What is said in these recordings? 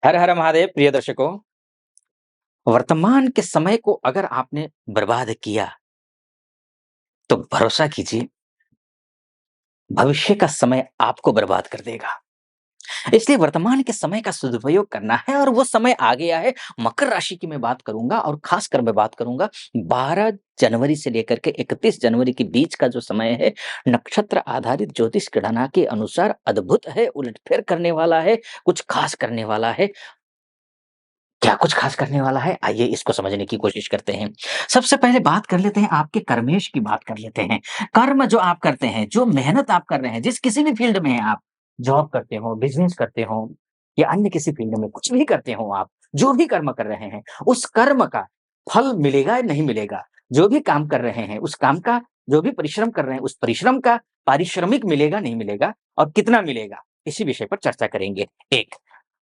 हर हर महादेव प्रिय दर्शकों, वर्तमान के समय को अगर आपने बर्बाद किया, तो भरोसा कीजिए भविष्य का समय आपको बर्बाद कर देगा। इसलिए वर्तमान के समय का सदुपयोग करना है और वो समय आ गया है। मकर राशि की मैं बात करूँगा और ख़ासकर मैं बात करूँगा 12 जनवरी से लेकर के 31 जनवरी के बीच का जो समय है, नक्षत्र आधारित ज्योतिष गणना के अनुसार अद्भुत है, उलट-फेर करने वाला है, कुछ ख़ास करने वाला है। क्या कुछ खास करने वाला है? आइए इसको समझने की कोशिश करते हैं। सबसे पहले बात कर लेते हैं आपके कर्मेश की बात कर लेते हैं। कर्म जो आप करते हैं, जो मेहनत आप कर रहे हैं, जिस किसी भी फ़ील्ड में हैं आप, जॉब करते हो, बिज़नेस करते हो या अन्य किसी फ़ील्ड में कुछ भी करते हो आप, जो भी कर्म कर रहे हैं, उस कर्म का फल मिलेगा या नहीं मिलेगा? जो भी काम कर रहे हैं, उस काम का जो भी परिश्रम कर रहे हैं, उस परिश्रम का पारिश्रमिक मिलेगा, नहीं मिलेगा और कितना मिलेगा? इसी विषय पर चर्चा करेंगे। 1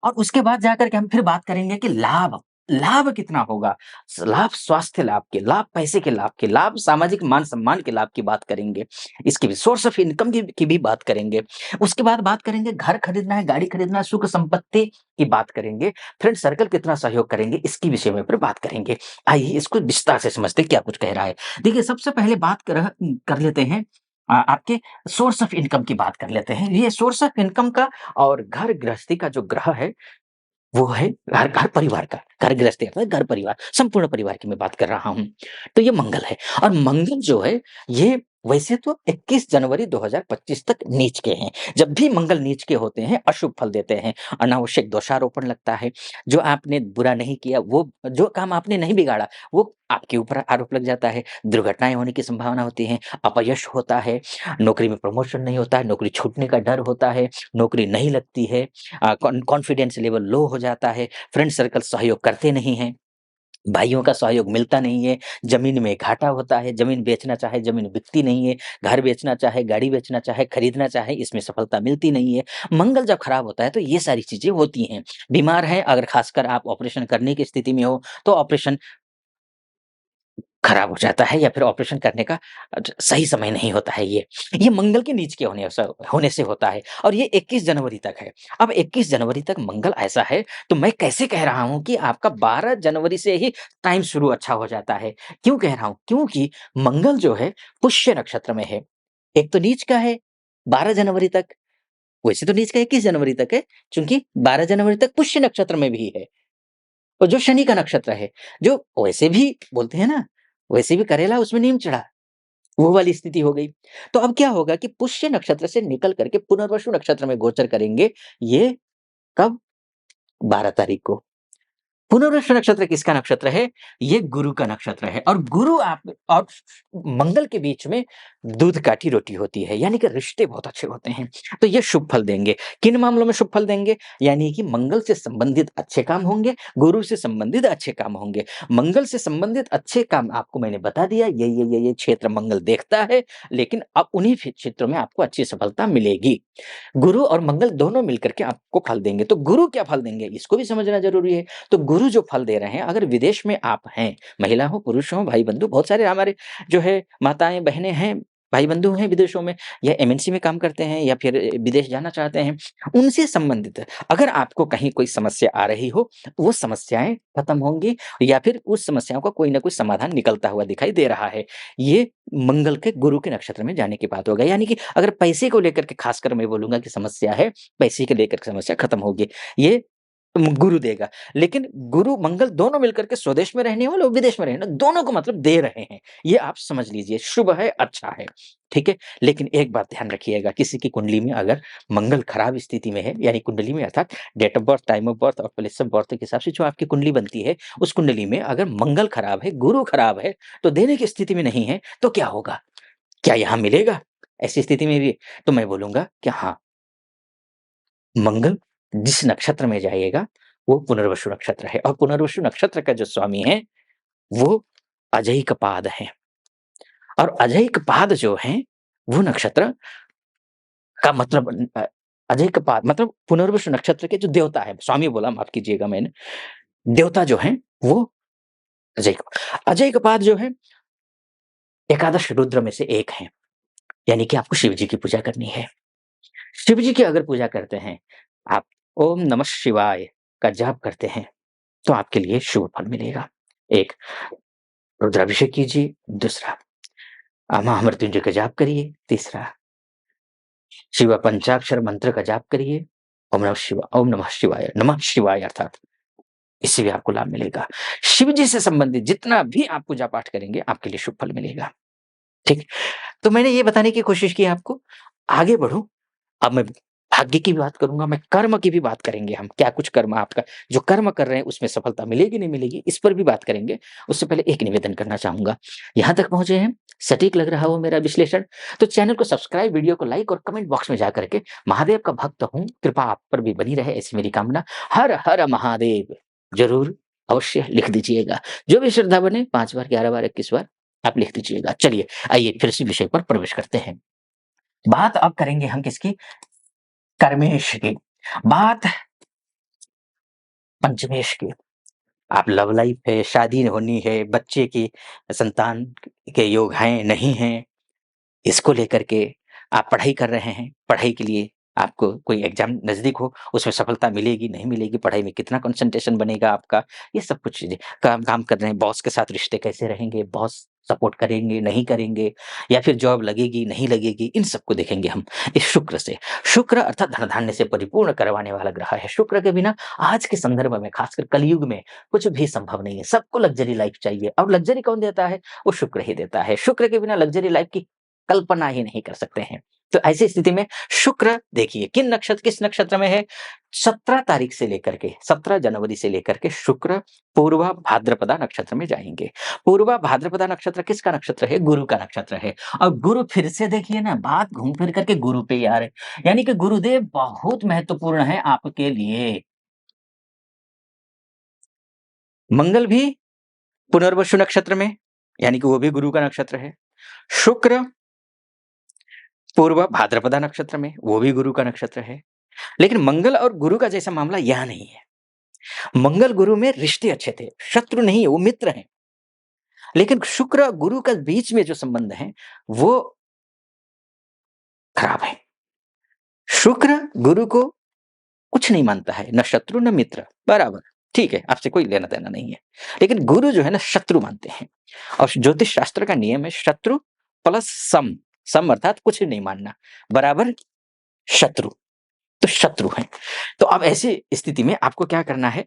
और उसके बाद जाकर के हम फिर बात करेंगे कि लाभ, लाभ कितना होगा? लाभ स्वास्थ्य लाभ के, लाभ पैसे के लाभ के, लाभ सामाजिक मान-सम्मान के लाभ की बात करेंगे। इसकी भी सोर्स ऑफ इनकम की भी बात करेंगे। उसके बाद बात करेंगे घर खरीदना है, गाड़ी खरीदना है, सुख संपत्ति की बात करेंगे। फ्रेंड सर्कल कितना सहयोग करेंगे, इसकी विषय में फिर बात करेंगे। आइए इसको विस्तार से समझते हैं क्या कुछ कह रहा है। देखिए सबसे पहले बात कर लेते हैं आपके सोर्स ऑफ इनकम की बात कर लेते हैं। ये सोर्स ऑफ इनकम का और घर गृहस्थी का जो ग्रह है वो है घर घर परिवार का, घर गृहस्थी अर्थात घर परिवार, संपूर्ण परिवार की मैं बात कर रहा हूँ। तो ये मंगल है और मंगल जो है ये वैसे तो 21 जनवरी 2025 तक नीच के हैं। जब भी मंगल नीच के होते हैं, अशुभ फल देते हैं, अनावश्यक दोषारोपण लगता है। जो आपने बुरा नहीं किया, वो जो काम आपने नहीं बिगाड़ा, वो आपके ऊपर आरोप लग जाता है। दुर्घटनाएँ होने की संभावना होती है, अपयश होता है, नौकरी में प्रमोशन नहीं होता है, नौकरी छूटने का डर होता है, नौकरी नहीं लगती है। कॉन्फिडेंस लेवल लो हो जाता है, फ्रेंड सर्कल सहयोग करते नहीं हैं, भाइयों का सहयोग मिलता नहीं है, ज़मीन में घाटा होता है, ज़मीन बेचना चाहे ज़मीन बिकती नहीं है, घर बेचना चाहे, गाड़ी बेचना चाहे, खरीदना चाहे, इसमें सफलता मिलती नहीं है। मंगल जब खराब होता है तो ये सारी चीज़ें होती हैं। बीमार हैं अगर खासकर आप ऑपरेशन करने की स्थिति में हो, तो ऑपरेशन खराब हो जाता है या फिर ऑपरेशन करने का सही समय नहीं होता है ये। ये मंगल के नीच के होने से होता है और ये 21 जनवरी तक है। अब 21 जनवरी तक मंगल ऐसा है, तो मैं कैसे कह रहा हूँ कि आपका 12 जनवरी से ही टाइम शुरू अच्छा हो जाता है। क्यों कह रहा हूँ? क्योंकि मंगल जो है पुष्य नक्षत्र में है। एक तो नीच का है 12 जनवरी तक, वैसे तो नीच का 21 जनवरी तक है, चूँकि 12 जनवरी तक पुष्य नक्षत्र में भी है। और जो शनि का नक्षत्र है, जो वैसे भी बोलते हैं ना, वैसे भी करेला उसमें नीम चढ़ा, वो वाली स्थिति हो गई। तो अब क्या होगा कि पुष्य नक्षत्र से निकल कर के पुनर्वसु नक्षत्र में गोचर करेंगे, ये कब? 12 तारीख को। पुनर्वसु नक्षत्र किसका नक्षत्र है? ये गुरु का नक्षत्र है और गुरु आप और मंगल के बीच में दूध काठी रोटी होती है, यानी कि रिश्ते बहुत अच्छे होते हैं। तो ये शुभ फल देंगे। किन मामलों में शुभ फल देंगे? यानी कि मंगल से संबंधित अच्छे काम होंगे, गुरु से संबंधित अच्छे काम होंगे। मंगल से संबंधित अच्छे काम आपको मैंने बता दिया, ये क्षेत्र मंगल देखता है, लेकिन अब उन्हीं क्षेत्रों में आपको अच्छी सफलता मिलेगी। गुरु और मंगल दोनों मिलकर के आपको फल देंगे। तो गुरु क्या फल देंगे? इसको भी समझना ज़रूरी है। तो गुरु जो फल दे रहे हैं, अगर विदेश में आप हैं, महिला हो, पुरुष हो, भाई-बंधु बहुत सारे हमारे जो है माताएँ, बहनें हैं, भाई-बंधु हैं विदेशों में या एमएनसी में काम करते हैं या फिर विदेश जाना चाहते हैं, उनसे संबंधित अगर आपको कहीं कोई समस्या आ रही हो, वो समस्याएँ खत्म होंगी या फिर उस समस्याओं का कोई न कोई समाधान निकलता हुआ दिखाई दे रहा है। ये मंगल के गुरु के नक्षत्र में जाने के बाद होगा। यानी कि अगर पैसे को लेकर के खासकर मैं बोलूँगा कि समस्या है, पैसे को लेकर के समस्या खत्म होगी। ये गुरु देगा। लेकिन गुरु, मंगल दोनों मिलकर के स्वदेश में रहने वाले और विदेश में रहने, दोनों को मतलब दे रहे हैं। ये आप समझ लीजिए शुभ है, अच्छा है। ठीक है? लेकिन एक बात ध्यान रखिएगा, किसी की कुंडली में अगर मंगल खराब स्थिति में है, यानी कुंडली में अर्थात date of birth, time of birth और प्लेस ऑफ बर्थ के हिसाब से जो आपकी कुंडली बनती है, उस कुंडली में अगर मंगल खराब है, गुरु खराब है, तो देने की स्थिति में नहीं है, तो क्या होगा? क्या यहाँ मिलेगा? ऐसी स्थिति में भी तो मैं बोलूँगा कि हाँ, मंगल जिस नक्षत्र में जाइएगा, वो पुनर्वसु नक्षत्र है और पुनर्वसु नक्षत्र का जो स्वामी है, वो अजयिकपाद हैं और अजयिकपाद जो हैं, वो नक्षत्र का मतलब अजयिकपाद मतलब पुनर्वसु नक्षत्र के जो देवता है, स्वामी बोला माफ़ कीजिएगा मैंने, देवता जो हैं, वो अजयिक अजयिकपाद जो है, एकादश रुद्र में से एक हैं, यानी कि आपको शिव जी की पूजा करनी है। शिव जी की अगर पूजा करते हैं आप, ओम नमः शिवाय, का जाप करते हैं, तो आपके लिए शुभ फल मिलेगा। एक, रुद्राभिषेक कीजिए, दूसरा महामृत्युंजय का जाप करिए, तीसरा शिव पंचाक्षर मंत्र का जाप करिए, ओम नमः शिवाय अर्थात इससे भी आपको लाभ मिलेगा। शिव जी से संबंधित जितना भी आप पूजा पाठ करेंगे, आपके लिए शुभ फल मिलेगा। ठीक? तो मैंने ये बताने की कोशिश की आपको, आगे बढ़ूँ, अब मैं भाग्य की भी बात करूँगा, मैं कर्म की भी बात करेंगे हम, क्या कुछ कर्म आपका जो कर्म कर रहे हैं उसमें सफलता मिलेगी, नहीं मिलेगी, इस पर भी बात करेंगे। उससे पहले एक निवेदन करना चाहूँगा, यहाँ तक पहुँचे हैं, सटीक लग रहा हो मेरा विश्लेषण, तो चैनल को सब्सक्राइब, वीडियो को लाइक और कमेंट बॉक्स में जाकर के महादेव का भक्त हूँ, कृपा आप पर भी बनी रहे ऐसी मेरी कामना। हर हर महादेव ज़रूर अवश्य लिख दीजिएगा। जो भी श्रद्धा बने 5 बार, 11 बार, 21 बार आप लिख दीजिएगा। चलिए, आइए फिर से विषय पर प्रवेश करते हैं। बात अब करेंगे हम किसकी? कर्मेश की। बात पंचमेश की। आप लव लाइफ है, शादी होनी है, बच्चे की संतान के योग हैं, नहीं हैं, इसको लेकर के आप पढ़ाई कर रहे हैं, पढ़ाई के लिए आपको कोई एग्ज़ाम नज़दीक हो, उसमें सफलता मिलेगी, नहीं मिलेगी, पढ़ाई में कितना कंसंट्रेशन बनेगा आपका, ये सब कुछ चीज़ें। काम काम कर रहे हैं, बॉस के साथ रिश्ते कैसे रहेंगे, बॉस सपोर्ट करेंगे, नहीं करेंगे, या फिर जॉब लगेगी, नहीं लगेगी, इन सबको देखेंगे हम इस शुक्र से। शुक्र अर्थात धन-धान्य से परिपूर्ण करवाने वाला ग्रह है। शुक्र के बिना आज के संदर्भ में, खासकर कलयुग में, कुछ भी संभव नहीं है। सबको लग्ज़री लाइफ़ चाहिए, और लग्ज़री कौन देता है? वो शुक्र ही देता है। शुक्र के बिना लग्ज़री लाइफ़ की कल्पना ही नहीं कर सकते हैं। तो ऐसी स्थिति में शुक्र देखिए किस नक्षत्र में है? 17 तारीख से लेकर के 17 जनवरी से लेकर के शुक्र पूर्वा भाद्रपदा नक्षत्र में जाएँगे। पूर्वा भाद्रपदा नक्षत्र किसका नक्षत्र है? गुरु का नक्षत्र है। और गुरु फिर से देखिए ना, बात घूम फिर कर के गुरु पे ही आ रहे हैं। यानी कि गुरुदेव बहुत महत्वपूर्ण है आपके लिए। मंगल भी पुनर्वसु नक्षत्र में, यानी कि वो भी गुरु का नक्षत्र है। शुक्र पूर्व भाद्रपदा नक्षत्र में, वो भी गुरु का नक्षत्र है। लेकिन मंगल और गुरु का जैसा मामला यहाँ नहीं है। मंगल गुरु में रिश्ते अच्छे थे, शत्रु नहीं है, वो मित्र हैं। लेकिन शुक्र और गुरु का बीच में जो संबंध है, वो खराब है। शुक्र गुरु को कुछ नहीं मानता है, ना शत्रु ना मित्र, बराबर। ठीक है, आपसे कोई लेना-देना नहीं है। लेकिन गुरु जो है ना शत्रु मानते हैं, और ज्योतिष शास्त्र का नियम है शत्रु प्लस सम, सम अर्थात कुछ नहीं मानना, बराबर शत्रु। तो शत्रु हैं। तो अब ऐसी स्थिति में आपको क्या करना है?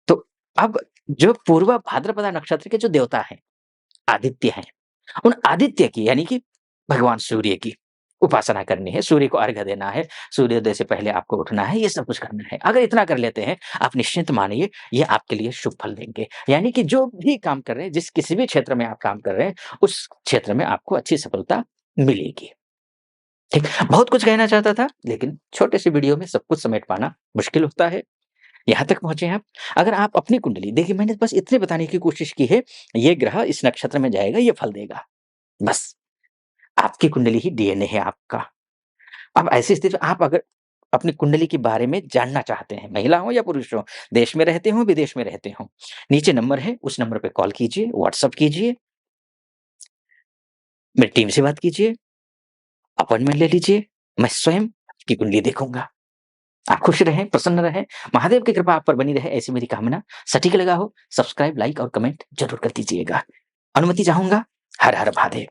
तो अब जो पूर्व भाद्रपदा नक्षत्र के जो देवता हैं, आदित्य हैं, उन आदित्य की यानी कि भगवान सूर्य की उपासना करनी है, सूर्य को अर्घ्य देना है, सूर्योदय से पहले आपको उठना है, ये सब कुछ करना है। अगर इतना कर लेते हैं, आप निश्चिंत मानिए ये आपके लिए शुभ फल देंगे। यानी कि जो भी काम कर रहे हैं, जिस किसी भी क्षेत्र में आप काम कर रहे हैं, उस क्षेत्र में आपको अच्छी सफलता मिलेगी। ठीक, बहुत कुछ कहना चाहता था, लेकिन छोटे से वीडियो में सब कुछ समेट पाना मुश्किल होता है। यहाँ तक पहुँचे हैं आप। अगर आप अपनी कुंडली देखिए, मैंने बस इतने बताने की कोशिश की है, ये ग्रह इस नक्षत्र में जाएगा, ये फल देगा। बस, आपकी कुंडली ही डीएनए है आपका। अब ऐसी स्थिति में आप अगर अपनी कुंडली के बारे में जानना चाहते हैं, महिला हो या पुरुष हो, देश में रहते हों, विदेश में रहते हों, नीचे नंबर है, उस नंबर पे कॉल कीजिए, व्हाट्सएप कीजिए, मेरी टीम से बात कीजिए, अपॉइंटमेंट ले लीजिए, मैं स्वयं आपकी कुंडली देखूँगा। आप खुश रहें, प्रसन्न रहें, महादेव की कृपा आप पर बनी रहे ऐसी मेरी कामना। सटीक लगा हो, सब्सक्राइब, लाइक और कमेंट ज़रूर कर दीजिएगा। अनुमति चाहूँगा। हर हर महादेव।